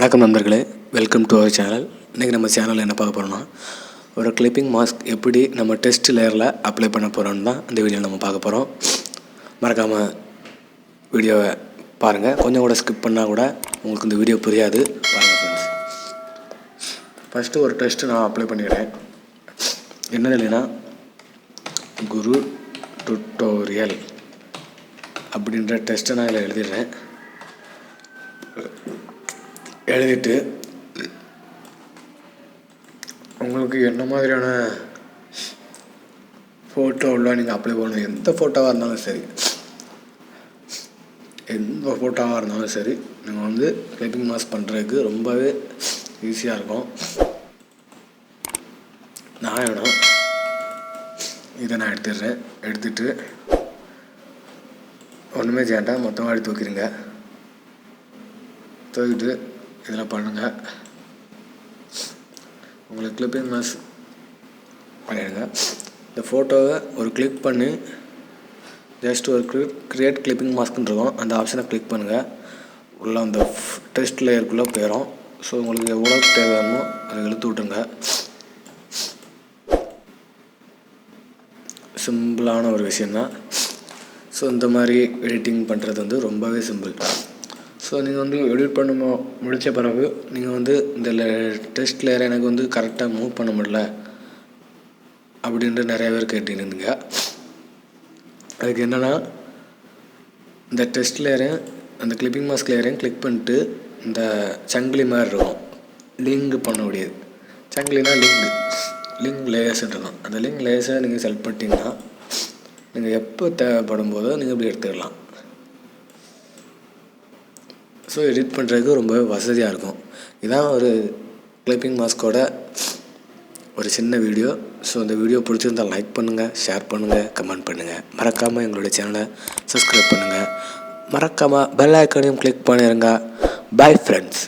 வணக்கம் நண்பர்களே, welcome to our channel. இன்றைக்கி நம்ம சேனலில் என்ன பார்க்க போகிறோம்னா, ஒரு கிளிப்பிங் மாஸ்க் எப்படி நம்ம டெஸ்ட் லேயரில் அப்ளை பண்ண போகிறோன்னு தான் இந்த வீடியோவில் நம்ம பார்க்க போகிறோம். மறக்காமல் வீடியோவை பாருங்கள். கொஞ்சம் கூட ஸ்கிப் பண்ணால் கூட உங்களுக்கு இந்த வீடியோ புரியாது. பாருங்கள் ஃப்ரெண்ட்ஸ். ஃபஸ்ட்டு ஒரு டெஸ்ட்டு நான் அப்ளை பண்ணிடுறேன். என்னது இல்லைன்னா குரு டுட்டோரியல் அப்படின்ற டெஸ்ட்டை நான் இதில் எழுதிடுறேன். எழுதிட்டு உங்களுக்கு என்ன மாதிரியான ஃபோட்டோவில் நீங்கள் அப்ளை பண்ணணும், எந்த ஃபோட்டோவாக இருந்தாலும் சரி, நீங்கள் வந்து கிளிப்பிங் மாஸ்க் பண்ணுறதுக்கு ரொம்பவே ஈஸியாக இருக்கும். நான் வேணும் இதை நான் எடுத்துட்டு ஒன்றுமே செய்யாண்டா மொத்தமாக எடுத்து வைக்கிறீங்க. தூக்கிட்டு இதில் பண்ணுங்கள். உங்களுக்கு கிளிப்பிங் மாஸ்க் பண்ணிடுங்க. இந்த ஃபோட்டோவை ஒரு கிளிக் பண்ணி ஜஸ்ட் ஒரு க்ரியேட் கிளிப்பிங் மாஸ்க்குன்னு இருக்கும், அந்த ஆப்ஷனை கிளிக் பண்ணுங்கள். உள்ள அந்த டெஸ்ட் லேயருக்குள்ளே போயிடும். ஸோ உங்களுக்கு எவ்வளோ தேவையானோ அதை இழுத்து விட்டுருங்க. சிம்பிளான ஒரு விஷயந்தான். ஸோ இந்த மாதிரி எடிட்டிங் பண்ணுறது வந்து ரொம்பவே சிம்பிள். ஸோ நீங்கள் வந்து எடிட் பண்ண முடித்த பிறகு நீங்கள் வந்து இந்த டெஸ்ட் லேயரை எனக்கு வந்து கரெக்டாக மூவ் பண்ண முடியல அப்படின்ட்டு நிறைய பேர் கேட்டுன்னு இருந்தீங்க. அதுக்கு என்னென்னா, இந்த டெஸ்ட் லேயரையும் அந்த கிளிப்பிங் மாஸ்க் லேயரையும் கிளிக் பண்ணிட்டு இந்த சங்கிலி மாதிரி இருக்கும், லிங்க் பண்ண முடியாது. சங்கிலினா லிங்க் லேயர்ஸ்ன்னு இருக்கும். அந்த லிங்க் லேயர்ஸை நீங்கள் செலக்ட் பண்ணிட்டீங்கன்னா நீங்கள் எப்போ தேவைப்படும் போதோ நீங்கள் இப்படி எடுத்துக்கலாம். ஸோ எடிட் பண்ணுறதுக்கு ரொம்பவே வசதியாக இருக்கும். இதான் ஒரு கிளிப்பிங் மாஸ்கோட ஒரு சின்ன வீடியோ. ஸோ இந்த வீடியோ பிடிச்சிருந்தால் லைக் பண்ணுங்கள், ஷேர் பண்ணுங்கள், கமெண்ட் பண்ணுங்கள். மறக்காமல் எங்களுடைய சேனலை சப்ஸ்கிரைப் பண்ணுங்கள். மறக்காமல் பெல் ஐக்கானையும் கிளிக் பண்ணிடுங்க. Bye friends.